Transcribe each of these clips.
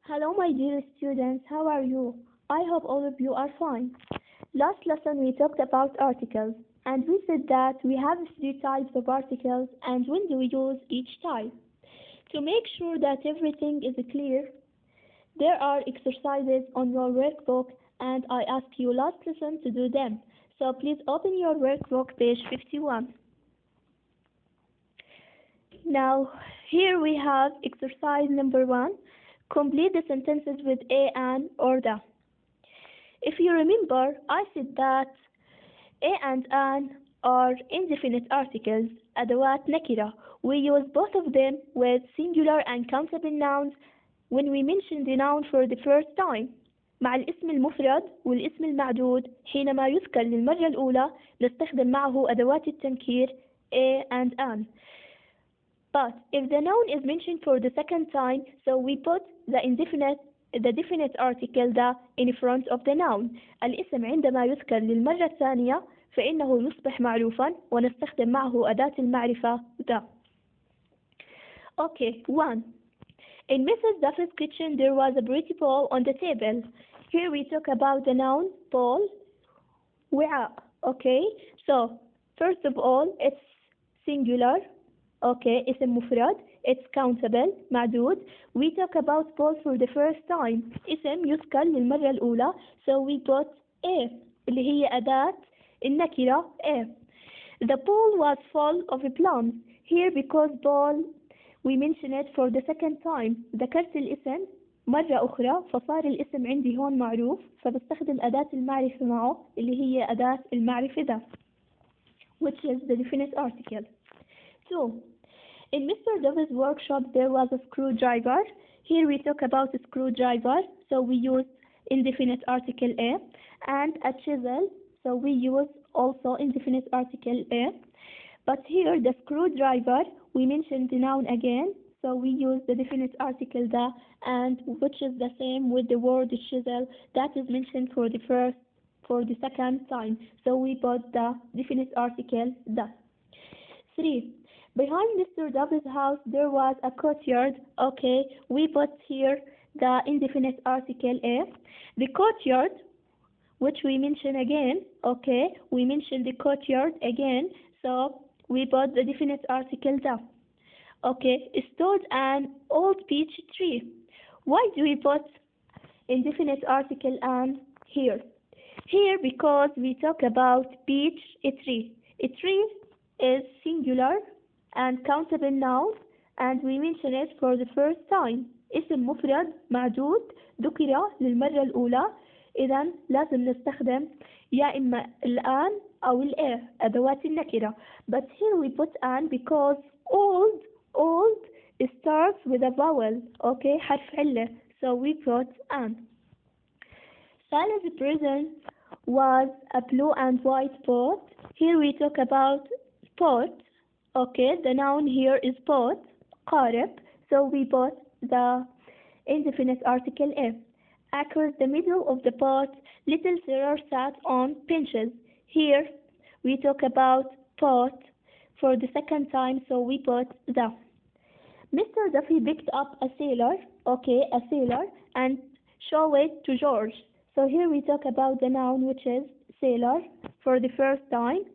Hello, my dear students, how are you? I hope all of you are fine. Last lesson we talked about articles, and we said that we have three types of articles and when do we use each type. To make sure that everything is clear, there are exercises on your workbook, and I asked you last lesson to do them. So please open your workbook, page 51. Now, here we have exercise number 1. Complete the sentences with a, an, or the. If you remember, I said that a and an are indefinite articles, أدوات نكرة. We use both of them with singular and countable nouns when we mention the noun for the first time. مع الاسم المفرد والاسم المعدود حينما يذكر للمرة الأولى نستخدم معه أدوات التنكير a and an. But if the noun is mentioned for the second time, so we put the definite article the in front of the noun. الاسم عندما يذكر للمرة الثانية فإنه يصبح معروفا ونستخدم معه أداة المعرفة the. Okay, 1. In Mrs. Duffy's kitchen there was a pretty bowl on the table. Here we talk about the noun bowl, وعاء. Okay, so first of all it's singular. Okay, اسم مفرد. It's countable, معدود. We talk about bowl for the first time. اسم يذكر للمرة الأولى. So we put a اللي هي أداة النكرة a. The bowl was full of plums. Here because bowl we mention it for the second time. ذكرت الاسم مرة أخرى فصار الاسم عندي هون معروف فبستخدم أداة المعرفة معه اللي هي أداة المعرفة ذا, which is the definite article. 2. In Mr. Dove's workshop there was a screwdriver. Here we talk about a screwdriver, so we use indefinite article a, and a chisel, so we use also indefinite article a. But here the screwdriver we mentioned the noun again, so we use the definite article the, and which is the same with the word chisel that is mentioned for the second time, so we put the definite article the. 3. Behind Mr. Dove's house there was a courtyard. Okay, we put here the indefinite article a. The courtyard, which we mention again, okay, we mention the courtyard again, so we put the definite article the. Okay, stood an old peach tree. Why do we put indefinite article an here? Here because we talk about peach a tree. A tree is singular and countable noun, and we mention it for the first time. اسم مفرد معدود ذكر للمرة الأولى. إذا لازم نستخدم يا إما الآن أو الإيه أدوات النكرة. But here we put an because old starts with a vowel. Okay, حرف علة. So we put an. Sally's present was a blue and white pot. Here we talk about pot. Okay, the noun here is pot, قارب, so we put the indefinite article a. Across the middle of the pot, little Sarah sat on benches. Here we talk about pot for the second time, so we put the. Mr. Duffy picked up a sailor, okay, a sailor, and show it to George. So here we talk about the noun which is sailor for the first time.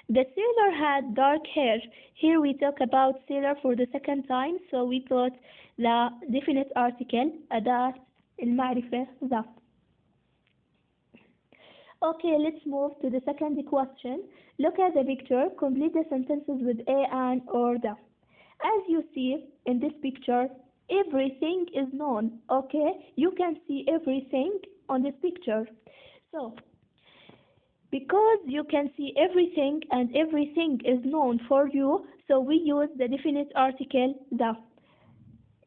The sailor had dark hair. Here we talk about sailor for the second time, so we put the definite article أداة المعرفة ذا. Okay, let's move to the second question. Look at the picture. Complete the sentences with a, an, or the. As you see in this picture, everything is known. Okay, you can see everything on this picture. So, because you can see everything and everything is known for you, so we use the definite article the.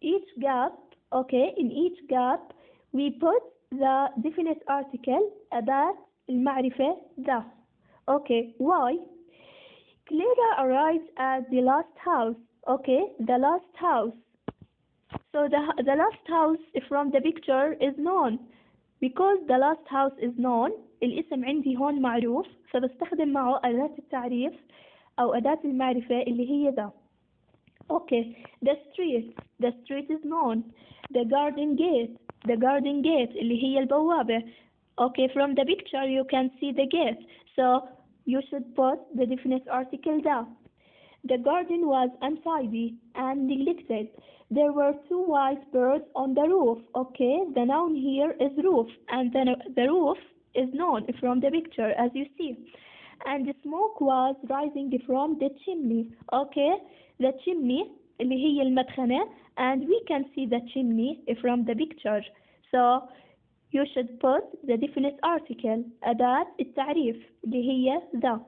Each gap, okay, in each gap we put the definite article أداة المعرفة the. Okay, why? Clara arrived at the last house. Okay, the last house. So the last house from the picture is known. Because the last house is known, الاسم عندي هون معروف فبستخدم معه أداة التعريف أو أداة المعرفة اللي هي the. Okay, the street is known. The garden gate اللي هي البوابة. Okay, from the picture you can see the gate. So you should put the definite article there. The garden was untidy and neglected. There were two white birds on the roof. Okay, the noun here is roof, and the roof is known from the picture as you see. And the smoke was rising from the chimney. Okay, the chimney اللي هي المدخنة, and we can see the chimney from the picture. So you should put the definite article أداة التعريف اللي هي the.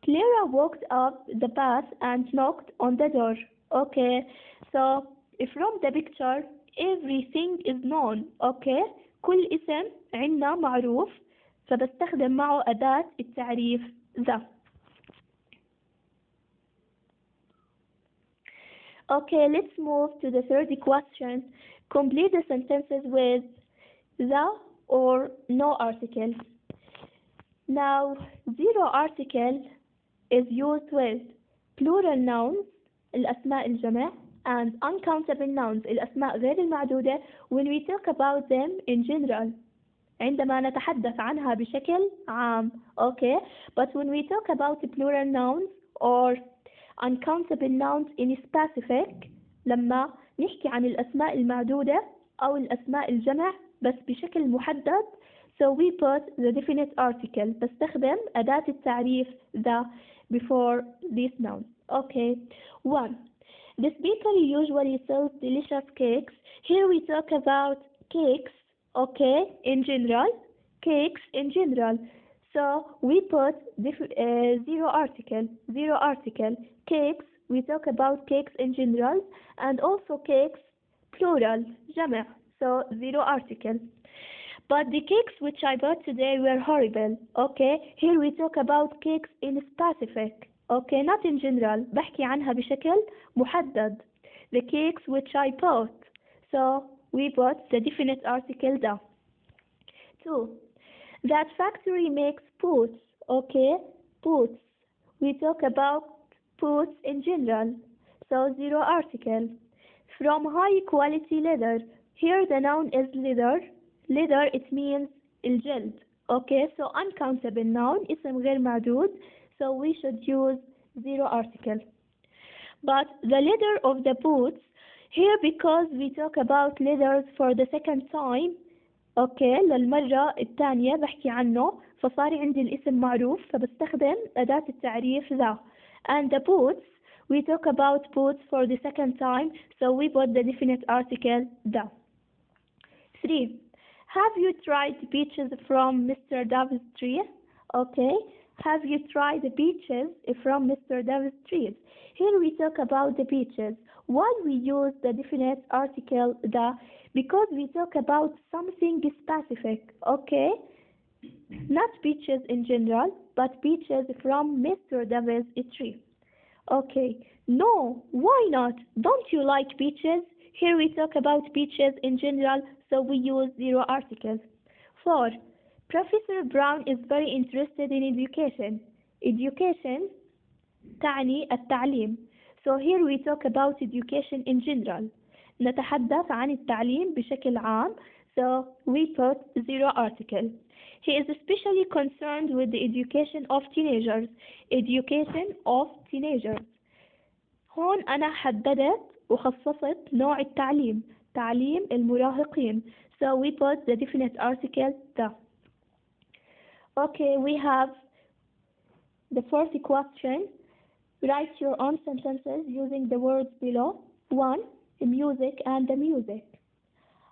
Clara walked up the path and knocked on the door. Okay, so from the picture everything is known. Okay, كل اسم عنا معروف, فبستخدم معه أداة التعريف the. Okay, let's move to the third question. Complete the sentences with the or no article. Now, zero article is used with plural nouns الأسماء الجمع and uncountable nouns الأسماء غير المعدودة when we talk about them in general عندما نتحدث عنها بشكل عام. Okay, but when we talk about plural nouns or uncountable nouns in specific لما نحكي عن الأسماء المعدودة أو الأسماء الجمع بس بشكل محدد, so we put the definite article. بستخدم أداة التعريف the before these nouns. Okay, 1. This bakery usually sells delicious cakes. Here we talk about cakes, okay, in general, cakes in general. So we put zero article. Cakes, we talk about cakes in general, and also cakes, plural, جمع, so zero article. But the cakes which I bought today were horrible. Okay, here we talk about cakes in specific. Okay, not in general. بحكي عنها بشكل محدد. The cakes which I bought. So we put the definite article the. 2. That factory makes boots. Okay, boots. We talk about boots in general. So zero article. From high quality leather. Here the noun is leather. Leather, it means الجلد. Okay, so uncountable noun, اسم غير معدود, so we should use zero article. But the leather of the boots, here because we talk about leathers for the second time, okay, للمرة الثانية بحكي عنه, فصار عندي الاسم معروف, فبستخدم أداة التعريف ذا. And the boots, we talk about boots for the second time, so we put the definite article the. 3. Have you tried peaches from Mr. Davis' tree? Okay. Have you tried the peaches from Mr. Davis' trees? Here we talk about the peaches. Why we use the definite article the? Because we talk about something specific. Okay. Not peaches in general, but peaches from Mr. Davis' tree. Okay. No, why not? Don't you like peaches? Here we talk about peaches in general, so we use zero articles. 4. Professor Brown is very interested in education. Education تعني التعليم. So here we talk about education in general. نتحدث عن التعليم بشكل عام, so we put zero article. He is especially concerned with the education of teenagers. Education of teenagers. هون أنا حددت وخصصت نوع التعليم, تعليم المراهقين. So we put the definite article the. Okay, we have the fourth question. Write your own sentences using the words below. 1. Music and the music.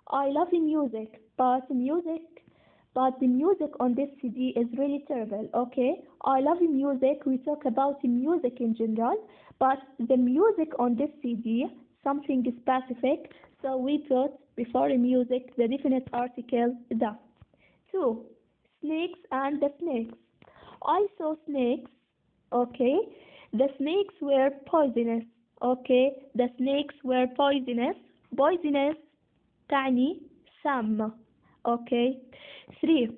I love the music, but the music on this CD is really terrible. Okay, I love the music. We talk about the music in general, but the music on this CD, something specific, so we put before the music the definite article the. 2. Snakes and the snakes. I saw snakes. Okay, the snakes were poisonous. Okay, the snakes were poisonous. Poisonous تعني سام. Okay. 3.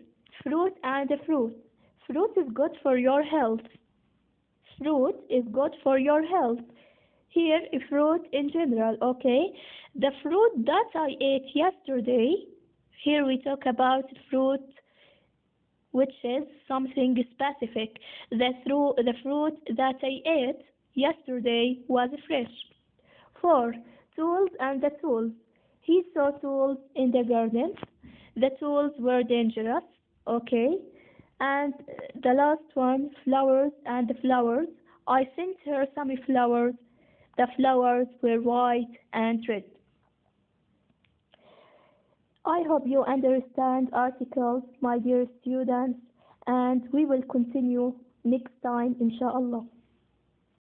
Fruit and the fruit. Fruit is good for your health. Fruit is good for your health. here fruit in general, okay? The fruit that I ate yesterday, here we talk about fruit which is something specific. The fruit that I ate yesterday was fresh. 4. Tools and the tools. He saw tools in the garden. The tools were dangerous, okay? And the last one, flowers and the flowers. I sent her some flowers. The flowers were white and red. I hope you understand articles, my dear students, and we will continue next time, inshallah.